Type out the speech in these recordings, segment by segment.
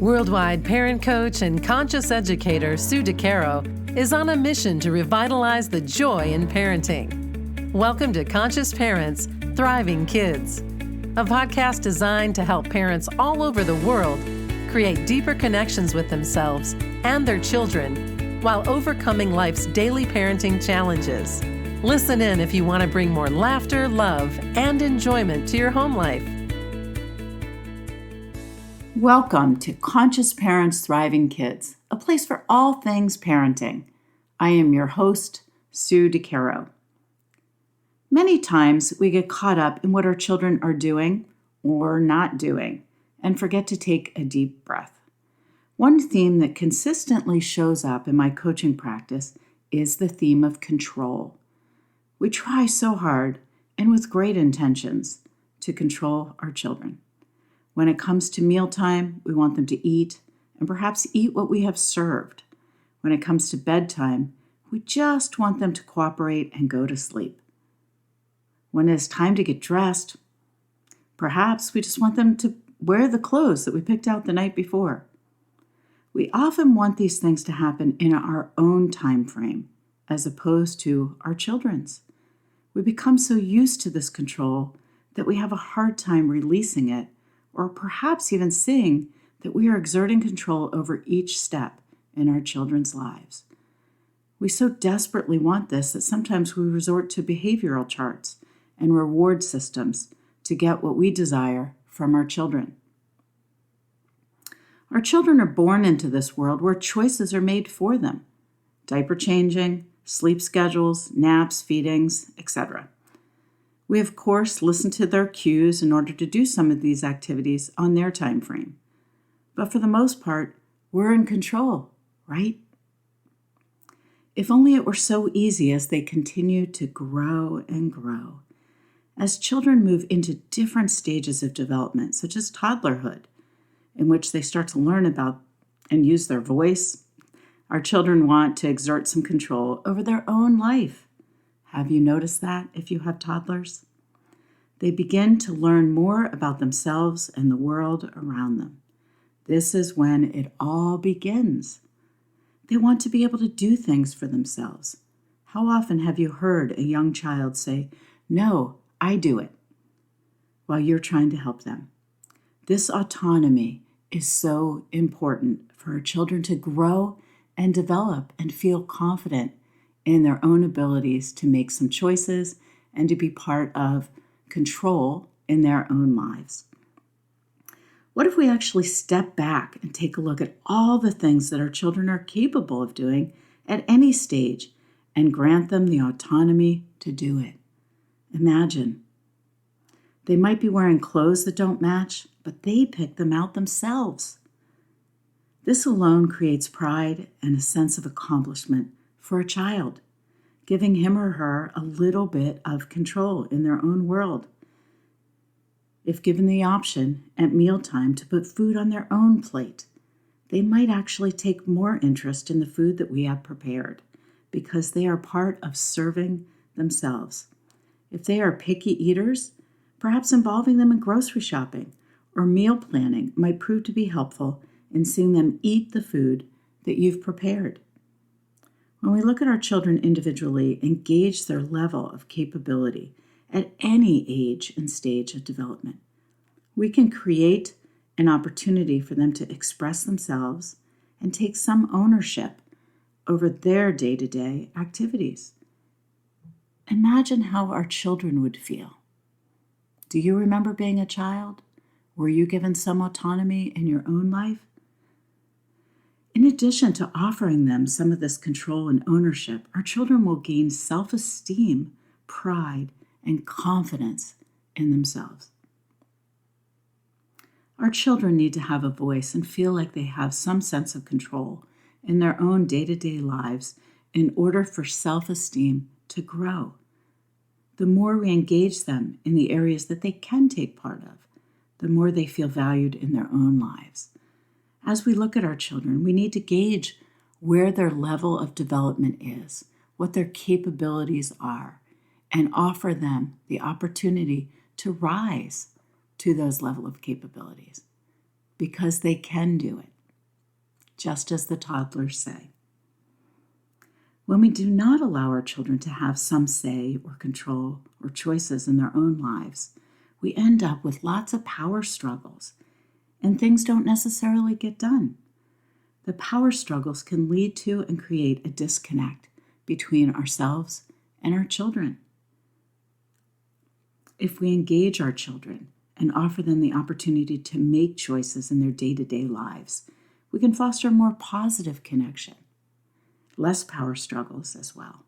Worldwide parent coach and conscious educator Sue DeCaro is on a mission to revitalize the joy in parenting. Welcome to Conscious Parents, Thriving Kids, a podcast designed to help parents all over the world create deeper connections with themselves and their children while overcoming life's daily parenting challenges. Listen in if you want to bring more laughter, love, and enjoyment to your home life. Welcome to Conscious Parents, Thriving Kids, a place for all things parenting. I am your host, Sue DeCaro. Many times we get caught up in what our children are doing or not doing and forget to take a deep breath. One theme that consistently shows up in my coaching practice is the theme of control. We try so hard and with great intentions to control our children. When it comes to mealtime, we want them to eat and perhaps eat what we have served. When it comes to bedtime, we just want them to cooperate and go to sleep. When it's time to get dressed, perhaps we just want them to wear the clothes that we picked out the night before. We often want these things to happen in our own time frame as opposed to our children's. We become so used to this control that we have a hard time releasing it, or perhaps even seeing that we are exerting control over each step in our children's lives. We so desperately want this that sometimes we resort to behavioral charts and reward systems to get what we desire from our children. Our children are born into this world where choices are made for them: diaper changing, sleep schedules, naps, feedings, etc. We, of course, listen to their cues in order to do some of these activities on their time frame. But for the most part, we're in control, right? If only it were so easy as they continue to grow and grow. As children move into different stages of development, such as toddlerhood, in which they start to learn about and use their voice, our children want to exert some control over their own life. Have you noticed that if you have toddlers? They begin to learn more about themselves and the world around them. This is when it all begins. They want to be able to do things for themselves. How often have you heard a young child say, "No, I do it," while you're trying to help them? This autonomy is so important for our children to grow and develop and feel confident in their own abilities to make some choices and to be part of control in their own lives. What if we actually step back and take a look at all the things that our children are capable of doing at any stage and grant them the autonomy to do it? Imagine. They might be wearing clothes that don't match, but they pick them out themselves. This alone creates pride and a sense of accomplishment for a child, giving him or her a little bit of control in their own world. If given the option at mealtime to put food on their own plate, they might actually take more interest in the food that we have prepared because they are part of serving themselves. If they are picky eaters, perhaps involving them in grocery shopping or meal planning might prove to be helpful in seeing them eat the food that you've prepared. When we look at our children individually and gauge their level of capability at any age and stage of development, we can create an opportunity for them to express themselves and take some ownership over their day-to-day activities. Imagine how our children would feel. Do you remember being a child? Were you given some autonomy in your own life? In addition to offering them some of this control and ownership, our children will gain self-esteem, pride, and confidence in themselves. Our children need to have a voice and feel like they have some sense of control in their own day-to-day lives in order for self-esteem to grow. The more we engage them in the areas that they can take part of, the more they feel valued in their own lives. As we look at our children, we need to gauge where their level of development is, what their capabilities are, and offer them the opportunity to rise to those level of capabilities because they can do it. just as the toddlers say. When we do not allow our children to have some say or control or choices in their own lives, we end up with lots of power struggles, and things don't necessarily get done. The power struggles can lead to and create a disconnect between ourselves and our children. If we engage our children and offer them the opportunity to make choices in their day-to-day lives, we can foster more positive connection, less power struggles as well.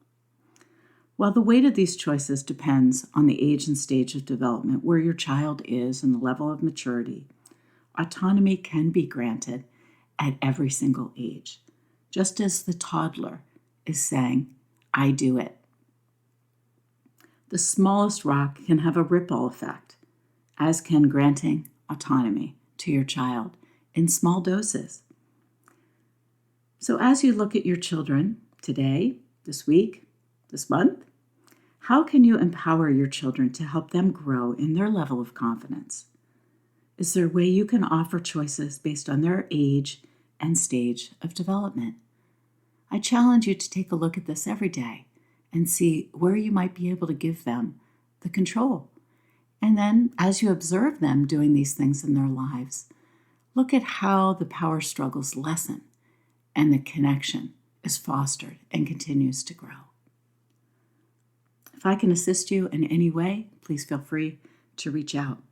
While the weight of these choices depends on the age and stage of development where your child is and the level of maturity, autonomy can be granted at every single age, just as the toddler is saying, "I do it." The smallest rock can have a ripple effect, as can granting autonomy to your child in small doses. So as you look at your children today, this week, this month, how can you empower your children to help them grow in their level of confidence? Is there a way you can offer choices based on their age and stage of development? I challenge you to take a look at this every day and see where you might be able to give them the control. And then, as you observe them doing these things in their lives, look at how the power struggles lessen and the connection is fostered and continues to grow. If I can assist you in any way, please feel free to reach out.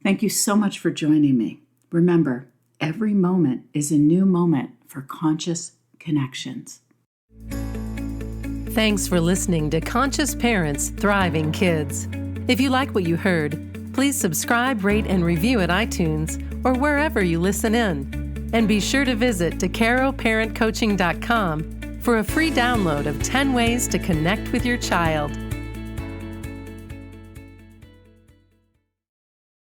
Thank you so much for joining me. Remember, every moment is a new moment for conscious connections. Thanks for listening to Conscious Parents, Thriving Kids. If you like what you heard, please subscribe, rate, and review at iTunes or wherever you listen in. And be sure to visit decaroparentcoaching.com for a free download of 10 ways to connect with your child.